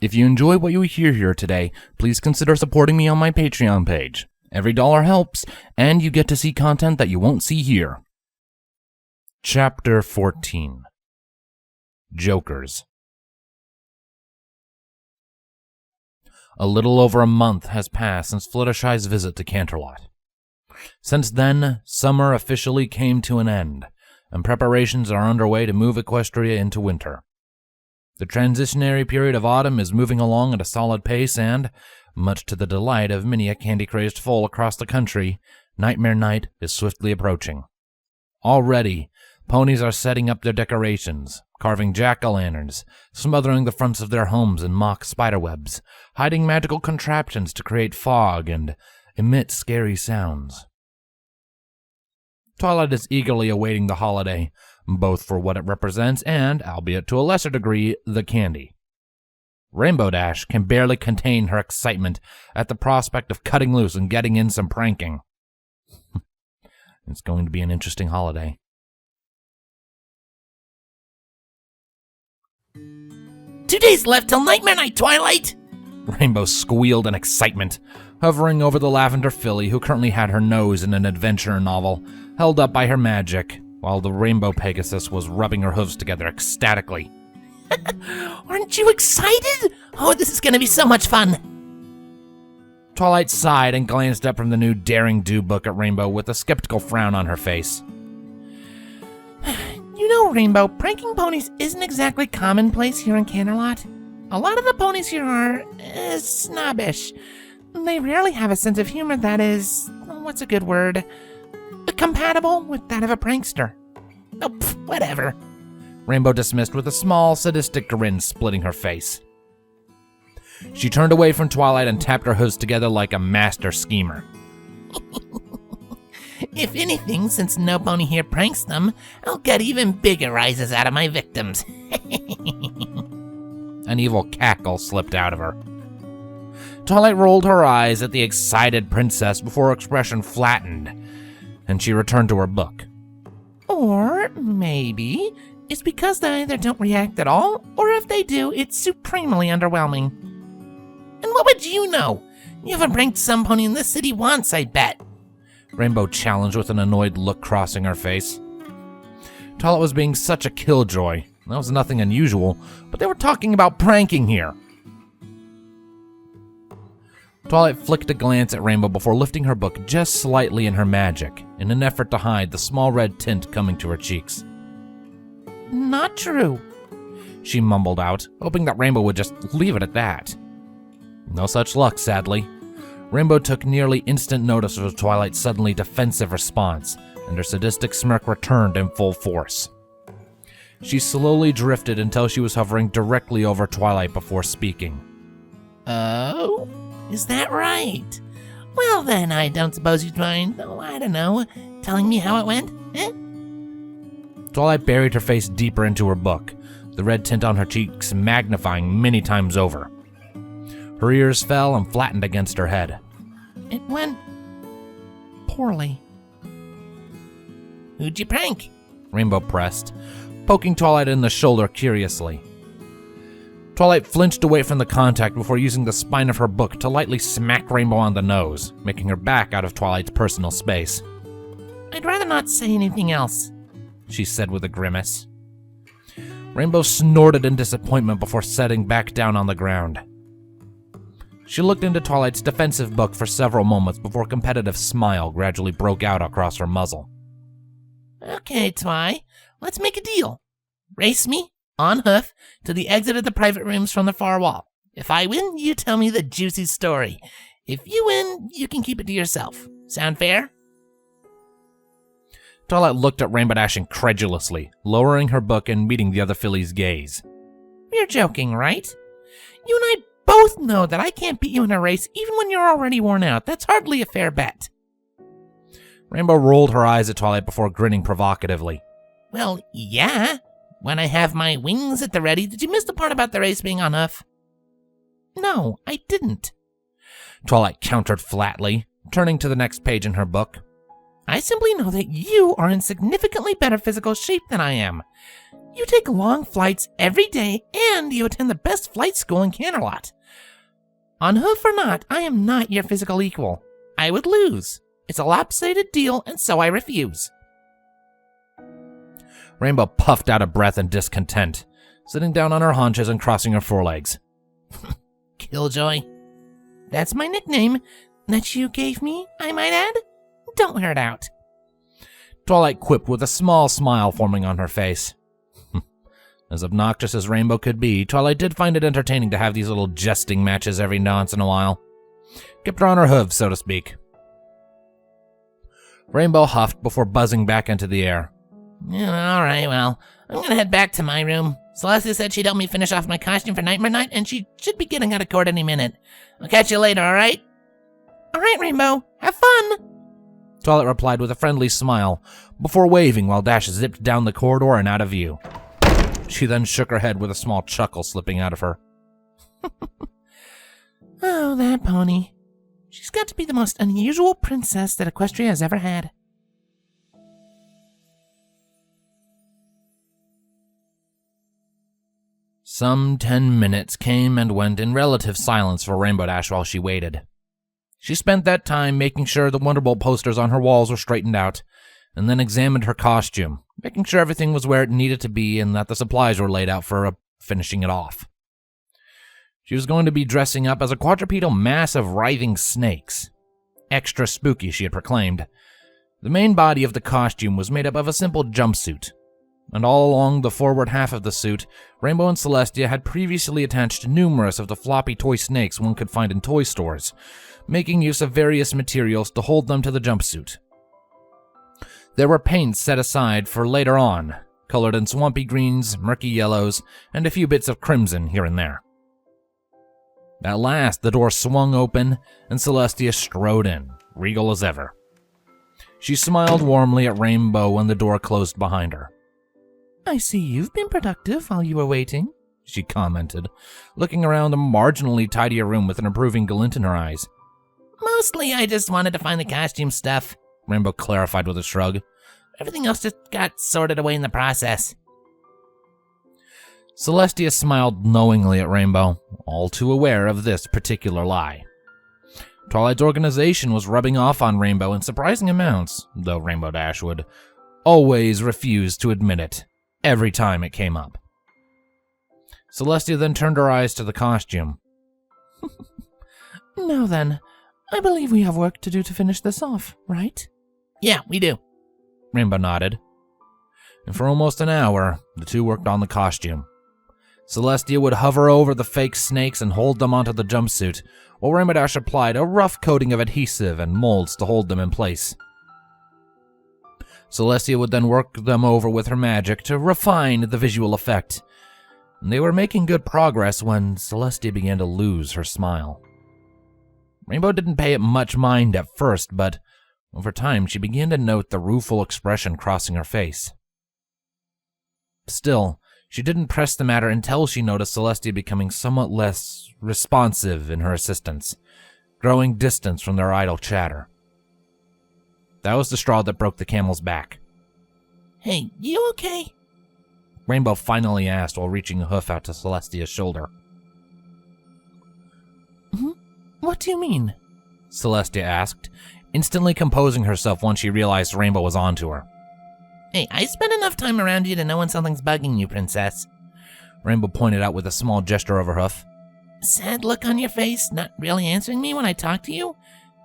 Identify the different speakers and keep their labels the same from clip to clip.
Speaker 1: If you enjoy what you hear here today, please consider supporting me on my Patreon page. Every dollar helps, and you get to see content that you won't see here. Chapter 14. Jokers. A little over a month has passed since Fluttershy's visit to Canterlot. Since then, summer officially came to an end, and preparations are underway to move Equestria into winter. The transitionary period of autumn is moving along at a solid pace and, much to the delight of many a candy-crazed foal across the country, Nightmare Night is swiftly approaching. Already, ponies are setting up their decorations, carving jack-o'-lanterns, smothering the fronts of their homes in mock spiderwebs, hiding magical contraptions to create fog and emit scary sounds. Twilight is eagerly awaiting the holiday, both for what it represents and, albeit to a lesser degree, the candy. Rainbow Dash can barely contain her excitement at the prospect of cutting loose and getting in some pranking. It's going to be an interesting holiday.
Speaker 2: 2 days left till Nightmare Night, Twilight!
Speaker 1: Rainbow squealed in excitement, hovering over the lavender filly who currently had her nose in an adventure novel, held up by her magic, while the Rainbow Pegasus was rubbing her hooves together ecstatically.
Speaker 2: Aren't you excited? Oh, this is going to be so much fun.
Speaker 1: Twilight sighed and glanced up from the new Daring Do book at Rainbow with a skeptical frown on her face.
Speaker 2: You know, Rainbow, pranking ponies isn't exactly commonplace here in Canterlot. A lot of the ponies here are snobbish. They rarely have a sense of humor that is, what's a good word, compatible with that of a prankster. Oh, whatever.
Speaker 1: Rainbow dismissed with a small, sadistic grin splitting her face. She turned away from Twilight and tapped her hooves together like a master schemer.
Speaker 2: If anything, since no pony here pranks them, I'll get even bigger rises out of my victims.
Speaker 1: An evil cackle slipped out of her. Twilight rolled her eyes at the excited princess before her expression flattened, and she returned to her book.
Speaker 2: Or maybe it's because they either don't react at all, or if they do, it's supremely underwhelming. And what would you know? You haven't pranked some pony in this city once, I bet.
Speaker 1: Rainbow challenged with an annoyed look crossing her face. Twilight was being such a killjoy. That was nothing unusual, but they were talking about pranking here. Twilight flicked a glance at Rainbow before lifting her book just slightly in her magic, in an effort to hide the small red tint coming to her cheeks.
Speaker 2: Not true,
Speaker 1: she mumbled out, hoping that Rainbow would just leave it at that. No such luck, sadly. Rainbow took nearly instant notice of Twilight's suddenly defensive response, and her sadistic smirk returned in full force. She slowly drifted until she was hovering directly over Twilight before speaking.
Speaker 2: Oh? Is that right? Well then, I don't suppose you'd mind, I don't know, telling me how it went, eh?
Speaker 1: Twilight buried her face deeper into her book, the red tint on her cheeks magnifying many times over. Her ears fell and flattened against her head.
Speaker 2: It went poorly. Who'd you prank?
Speaker 1: Rainbow pressed, poking Twilight in the shoulder curiously. Twilight flinched away from the contact before using the spine of her book to lightly smack Rainbow on the nose, making her back out of Twilight's personal space.
Speaker 2: I'd rather not say anything else,
Speaker 1: she said with a grimace. Rainbow snorted in disappointment before setting back down on the ground. She looked into Twilight's defensive book for several moments before a competitive smile gradually broke out across her muzzle.
Speaker 2: Okay, Twi, let's make a deal. Race me, on hoof, to the exit of the private rooms from the far wall. If I win, you tell me the juicy story. If you win, you can keep it to yourself. Sound fair?
Speaker 1: Twilight looked at Rainbow Dash incredulously, lowering her book and meeting the other filly's gaze.
Speaker 2: You're joking, right? You and I both know that I can't beat you in a race even when you're already worn out. That's hardly a fair bet.
Speaker 1: Rainbow rolled her eyes at Twilight before grinning provocatively.
Speaker 2: Well, yeah. When I have my wings at the ready, did you miss the part about the race being on hoof? No, I didn't.
Speaker 1: Twilight countered flatly, turning to the next page in her book.
Speaker 2: I simply know that you are in significantly better physical shape than I am. You take long flights every day, and you attend the best flight school in Canterlot. On hoof or not, I am not your physical equal. I would lose. It's a lopsided deal, and so I refuse.
Speaker 1: Rainbow puffed out of breath and discontent, sitting down on her haunches and crossing her forelegs.
Speaker 2: Killjoy. That's my nickname that you gave me, I might add. Don't wear it out.
Speaker 1: Twilight quipped with a small smile forming on her face. As obnoxious as Rainbow could be, Twilight did find it entertaining to have these little jesting matches every once in a while. Kept her on her hooves, so to speak. Rainbow huffed before buzzing back into the air.
Speaker 2: All right, well, I'm gonna head back to my room. Celestia said she'd help me finish off my costume for Nightmare Night, and she should be getting out of court any minute. I'll catch you later, all right? All right, Rainbow. Have fun!
Speaker 1: Twilight replied with a friendly smile, before waving while Dash zipped down the corridor and out of view. She then shook her head with a small chuckle slipping out of her.
Speaker 2: Oh, that pony. She's got to be the most unusual princess that Equestria has ever had.
Speaker 1: Some 10 minutes came and went in relative silence for Rainbow Dash while she waited. She spent that time making sure the Wonderbolt posters on her walls were straightened out, and then examined her costume, making sure everything was where it needed to be and that the supplies were laid out for finishing it off. She was going to be dressing up as a quadrupedal mass of writhing snakes. Extra spooky, she had proclaimed. The main body of the costume was made up of a simple jumpsuit, and all along the forward half of the suit, Rainbow and Celestia had previously attached numerous of the floppy toy snakes one could find in toy stores, making use of various materials to hold them to the jumpsuit. There were paints set aside for later on, colored in swampy greens, murky yellows, and a few bits of crimson here and there. At last, the door swung open, and Celestia strode in, regal as ever. She smiled warmly at Rainbow when the door closed behind her.
Speaker 2: I see you've been productive while you were waiting,
Speaker 1: she commented, looking around a marginally tidier room with an approving glint in her eyes.
Speaker 2: Mostly I just wanted to find the costume stuff,
Speaker 1: Rainbow clarified with a shrug.
Speaker 2: Everything else just got sorted away in the process.
Speaker 1: Celestia smiled knowingly at Rainbow, all too aware of this particular lie. Twilight's organization was rubbing off on Rainbow in surprising amounts, though Rainbow Dash would always refuse to admit it, every time it came up. Celestia then turned her eyes to the costume.
Speaker 2: Now then, I believe we have work to do to finish this off, right? Yeah, we do.
Speaker 1: Rainbow nodded. And for almost an hour, the two worked on the costume. Celestia would hover over the fake snakes and hold them onto the jumpsuit, while Rainbow Dash applied a rough coating of adhesive and molds to hold them in place. Celestia would then work them over with her magic to refine the visual effect. They were making good progress when Celestia began to lose her smile. Rainbow didn't pay it much mind at first, but over time she began to note the rueful expression crossing her face. Still, she didn't press the matter until she noticed Celestia becoming somewhat less responsive in her assistance, growing distance from their idle chatter. That was the straw that broke the camel's back.
Speaker 2: Hey, you okay?
Speaker 1: Rainbow finally asked while reaching a hoof out to Celestia's shoulder.
Speaker 2: What do you mean?
Speaker 1: Celestia asked, instantly composing herself once she realized Rainbow was onto her.
Speaker 2: Hey, I spent enough time around you to know when something's bugging you, princess.
Speaker 1: Rainbow pointed out with a small gesture of her hoof.
Speaker 2: Sad look on your face, not really answering me when I talk to you?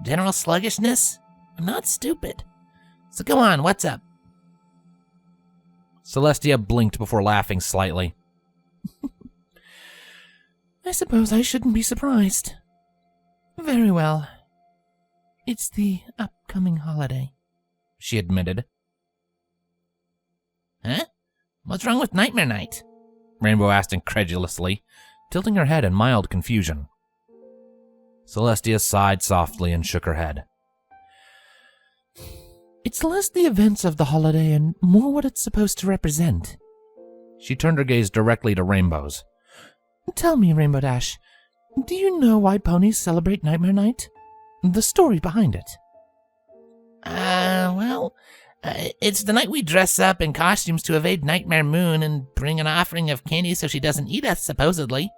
Speaker 2: General sluggishness? I'm not stupid. So go on, what's up?
Speaker 1: Celestia blinked before laughing slightly.
Speaker 2: I suppose I shouldn't be surprised. Very well. It's the upcoming holiday,
Speaker 1: she admitted.
Speaker 2: Huh? What's wrong with Nightmare Night?
Speaker 1: Rainbow asked incredulously, tilting her head in mild confusion. Celestia sighed softly and shook her head.
Speaker 2: It's less the events of the holiday and more what it's supposed to represent.
Speaker 1: She turned her gaze directly to Rainbow's.
Speaker 2: Tell me, Rainbow Dash, do you know why ponies celebrate Nightmare Night? The story behind it. It's the night we dress up in costumes to evade Nightmare Moon and bring an offering of candy so she doesn't eat us, supposedly.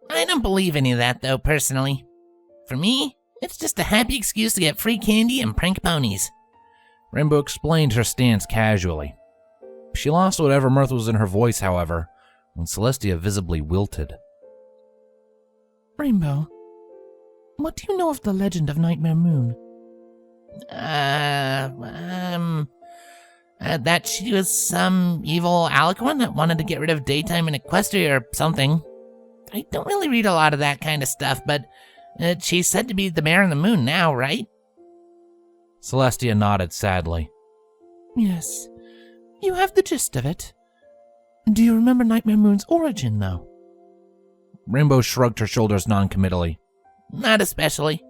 Speaker 2: I don't believe any of that, though, personally. For me, it's just a happy excuse to get free candy and prank ponies.
Speaker 1: Rainbow explained her stance casually. She lost whatever mirth was in her voice, however, when Celestia visibly wilted.
Speaker 2: Rainbow, what do you know of the legend of Nightmare Moon? That she was some evil alicorn that wanted to get rid of daytime in Equestria or something. I don't really read a lot of that kind of stuff, but she's said to be the Mare on the Moon now, right?
Speaker 1: Celestia nodded sadly.
Speaker 2: Yes, you have the gist of it. Do you remember Nightmare Moon's origin, though?
Speaker 1: Rainbow shrugged her shoulders noncommittally.
Speaker 2: Not especially.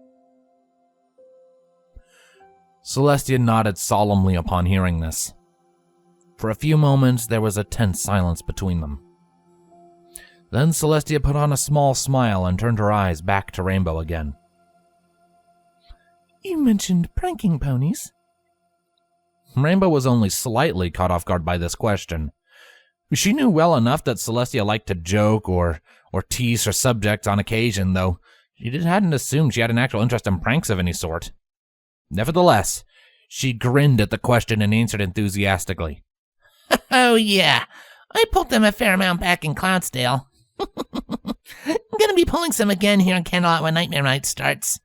Speaker 1: Celestia nodded solemnly upon hearing this. For a few moments, there was a tense silence between them. Then Celestia put on a small smile and turned her eyes back to Rainbow again.
Speaker 2: You mentioned pranking ponies.
Speaker 1: Rainbow was only slightly caught off guard by this question. She knew well enough that Celestia liked to joke or tease her subject on occasion, though she hadn't assumed she had an actual interest in pranks of any sort. Nevertheless, she grinned at the question and answered enthusiastically.
Speaker 2: Oh yeah, I pulled them a fair amount back in Cloudsdale. I'm gonna be pulling some again here in Candlelight when Nightmare Night starts.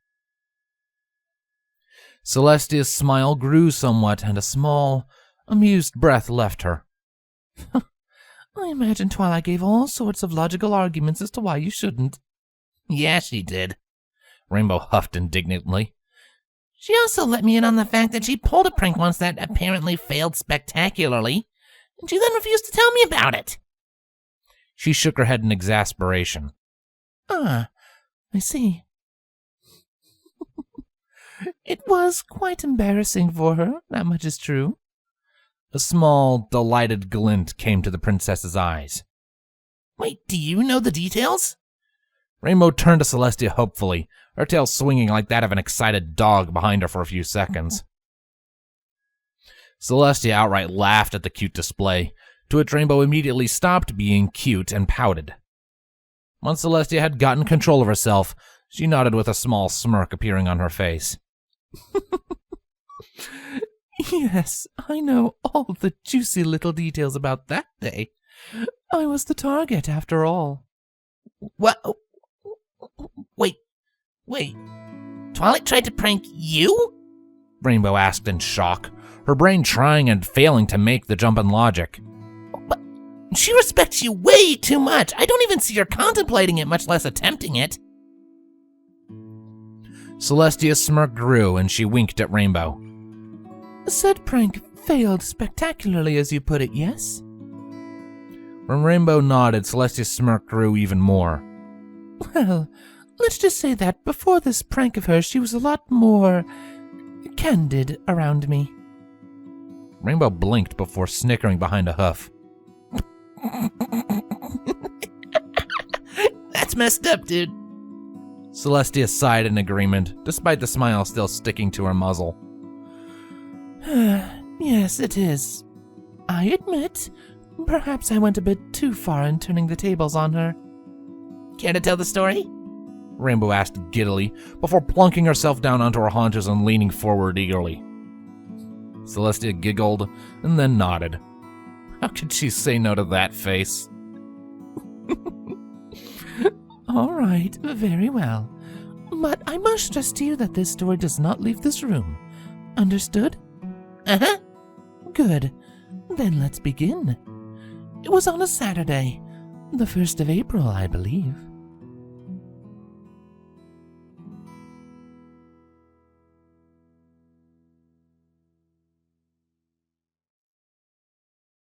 Speaker 1: Celestia's smile grew somewhat, and a small, amused breath left her.
Speaker 2: I imagine Twilight gave all sorts of logical arguments as to why you shouldn't. Yeah, she did.
Speaker 1: Rainbow huffed indignantly.
Speaker 2: She also let me in on the fact that she pulled a prank once that apparently failed spectacularly, and she then refused to tell me about it.
Speaker 1: She shook her head in exasperation.
Speaker 2: Ah, I see. It was quite embarrassing for her, that much is true.
Speaker 1: A small, delighted glint came to the princess's eyes.
Speaker 2: Wait, do you know the details?
Speaker 1: Rainbow turned to Celestia hopefully, her tail swinging like that of an excited dog behind her for a few seconds. Celestia outright laughed at the cute display, to which Rainbow immediately stopped being cute and pouted. Once Celestia had gotten control of herself, she nodded with a small smirk appearing on her face.
Speaker 2: Yes, I know all the juicy little details about that day. I was the target, after all. What? Wait. Twilight tried to prank you?
Speaker 1: Rainbow asked in shock, her brain trying and failing to make the jump in logic.
Speaker 2: But she respects you way too much. I don't even see her contemplating it, much less attempting it.
Speaker 1: Celestia's smirk grew, and she winked at Rainbow.
Speaker 2: Said prank failed spectacularly, as you put it, yes?
Speaker 1: When Rainbow nodded, Celestia's smirk grew even more.
Speaker 2: Well, let's just say that before this prank of hers, she was a lot more candid around me.
Speaker 1: Rainbow blinked before snickering behind a hoof.
Speaker 2: That's messed up, dude.
Speaker 1: Celestia sighed in agreement, despite the smile still sticking to her muzzle.
Speaker 2: Yes, it is. I admit, perhaps I went a bit too far in turning the tables on her. Care to tell the story?
Speaker 1: Rainbow asked giddily, before plunking herself down onto her haunches and leaning forward eagerly. Celestia giggled and then nodded. How could she say no to that face?
Speaker 2: All right, very well. But I must stress to you that this story does not leave this room. Understood? Uh-huh. Good. Then let's begin. It was on a Saturday, the 1st of April, I believe.